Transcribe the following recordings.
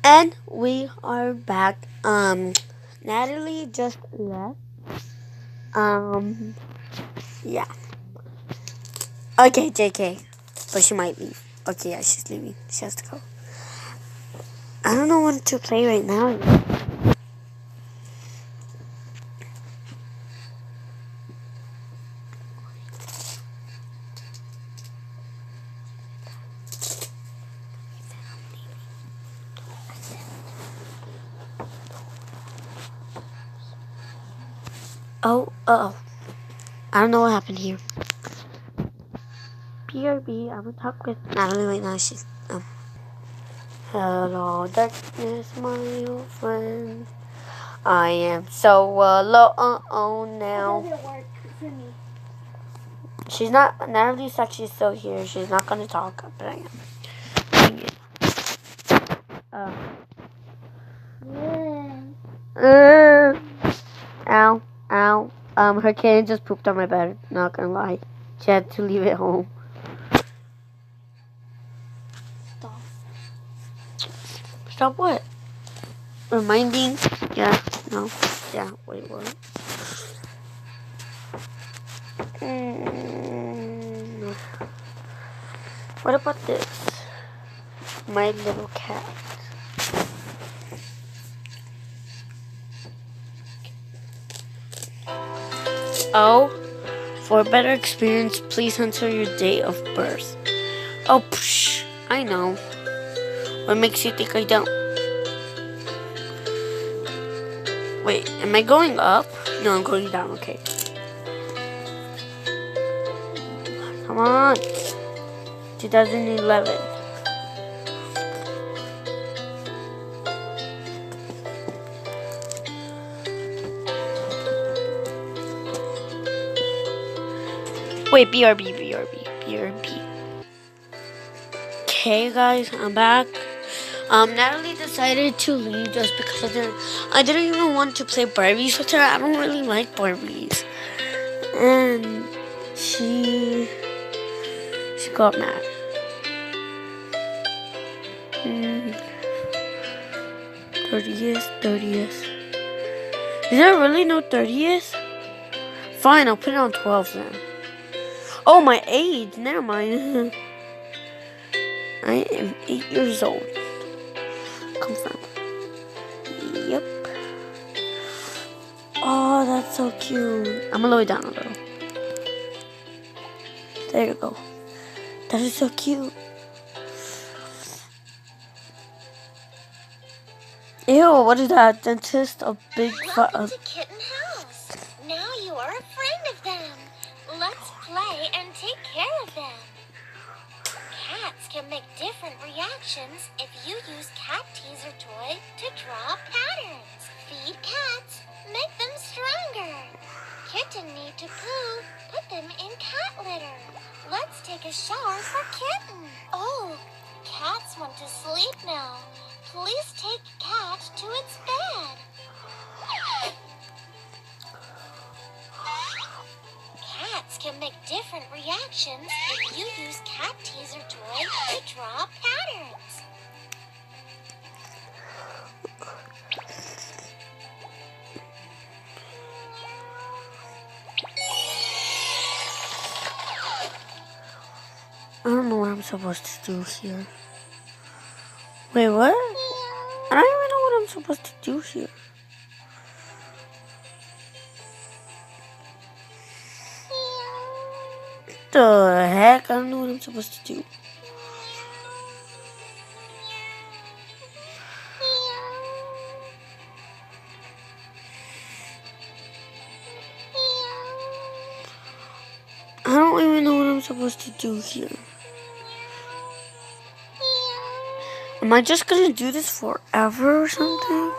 And we are back. Natalie just left. Um, yeah. Okay, JK. But she might leave. Okay, yeah, she's leaving. She has to go. I don't know what to play right now. Oh. I don't know what happened here. BRB, I'm gonna talk with Natalie right now. She's, Hello, darkness, my old friend. I am so alone now. It doesn't work for me. She's not. Natalie said she's still here. She's not gonna talk, but I am. Dang it. Ow, ow. Her kitten just pooped on my bed. Not gonna lie. She had to leave it home. Stop. Stop what? Reminding? Yeah, no. Yeah, wait, what? What about this? My little cat. Oh, for a better experience, please enter your date of birth. Oh, psh, I know. What makes you think I don't? Wait, am I going up? No, I'm going down, okay. Come on. 2011. Wait, BRB. Okay, guys, I'm back. Natalie decided to leave just because I didn't even want to play Barbies with her. I don't really like Barbies. And she got mad. 30th. Is there really no 30th? Fine, I'll put it on 12 then. Oh, my age. Never mind. I am 8 years old. Confirm. Yep. Oh, that's so cute. I'm gonna lower it down a little. There you go. That is so cute. Ew, what is that? Dentist? A big Welcome to Kitten House. Now you are a friend of them. Let's play and take care of them. Cats can make different reactions if you use cat teaser toy to draw patterns. Feed cats, make them stronger. Kitten need to poo, put them in cat litter. Let's take a shower for Kitten. Oh, cats want to sleep now. Please take cat to its bed. Cats can make different reactions if you use cat teaser toy to draw patterns. I don't know what I'm supposed to do here. Wait, what? I don't even know what I'm supposed to do here. What the heck? I don't know what I'm supposed to do. I don't even know what I'm supposed to do here. Am I just gonna do this forever or something?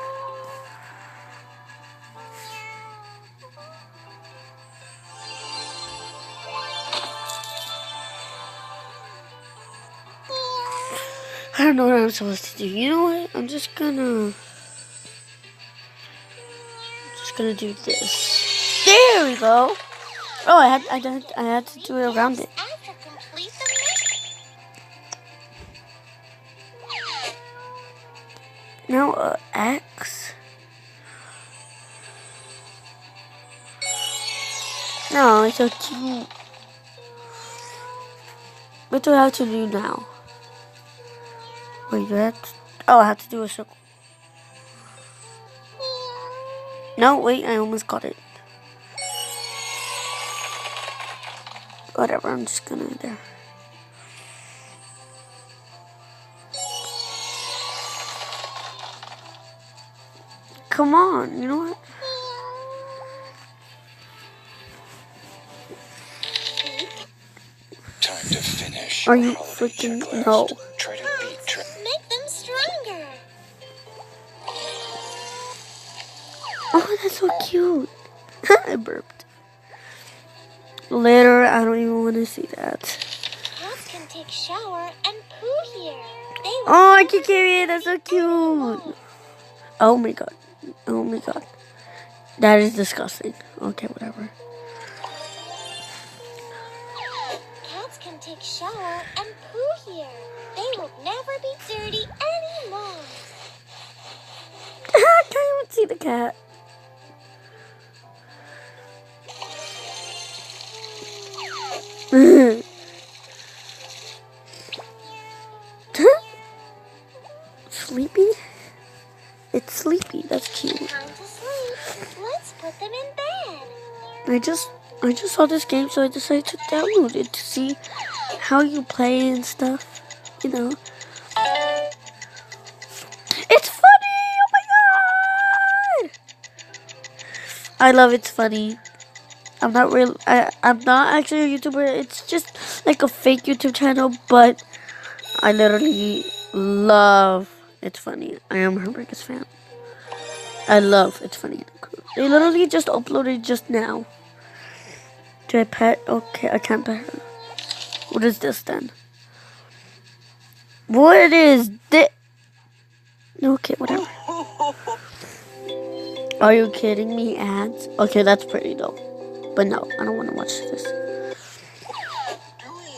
I don't know what I'm supposed to do. You know what? I'm just gonna do this. There we go. Oh, I had to do it around it. After complete the mission. Now X. No, it's so cute. What do I have to do now? Wait, that. Oh, I have to do a circle. No, wait, I almost got it. Whatever, I'm just gonna there. Come on, you know what? Time to finish. Are you holiday freaking checklist. no? Try to beat Make them stronger. Oh, that's so cute. I burped. Later, I don't even want to see that. Cats can take shower and poo here. They will Oh, I never can carry it. That's so cute. Oh my god. Oh my god. That is disgusting. Okay, whatever. Cats can take shower and poo here. They will never be dirty anymore. I can't even see the cat. Sleepy? It's sleepy. That's cute. Time to sleep. Let's put them in bed. I just saw this game, so I decided to download it to see how you play and stuff. You know. It's funny! Oh my god! I love It's Funny. I'm not actually a YouTuber. It's just like a fake YouTube channel, but I literally love It's Funny. I am her biggest fan. I love It's Funny. They literally just uploaded just now. Do I pet? Okay, I can't pet her. What is this then? What is this? Okay, whatever. Are you kidding me, ads? Okay, that's pretty though. But no, I don't want to watch this. Do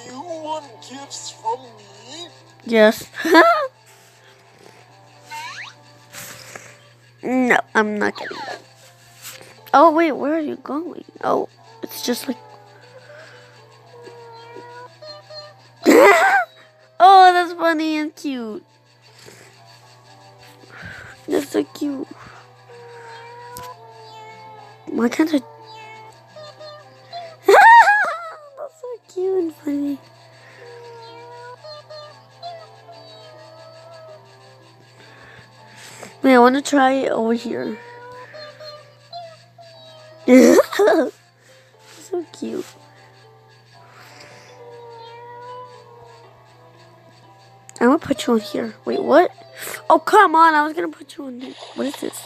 you want gifts from me? Yes. No, I'm not getting that. Oh, wait, where are you going? Oh, it's just like... Oh, that's funny and cute. That's so cute. Why can't I... That's so cute and funny. Wait, I want to try it over here. So cute. I'm gonna put you on here. Wait, what? Oh, come on. I was gonna put you on there. What is this?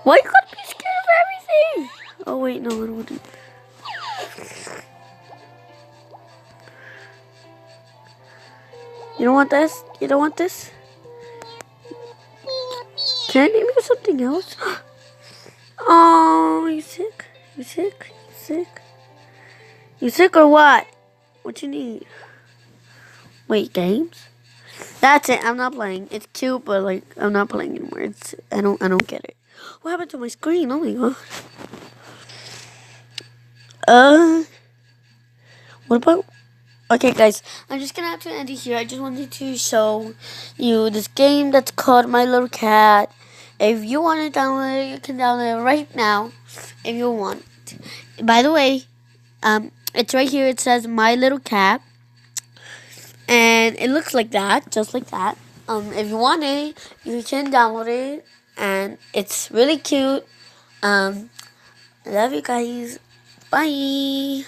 Why you gotta be scared of everything? Oh, wait, no, I don't want to. You don't want this? You don't want this? Can I name you something else? Oh, you sick? You sick? You sick? You sick or what? What you need? Wait, games? That's it. I'm not playing. It's cute, but like I'm not playing anymore. I don't get it. What happened to my screen? Oh my god. What about? Okay, guys, I'm just gonna have to end it here. I just wanted to show you this game that's called My Little Cat. If you want to download it, you can download it right now if you want. By the way, it's right here. It says My Little Cat, and it looks like that, just like that. If you want it, you can download it, and it's really cute. I love you guys. Bye.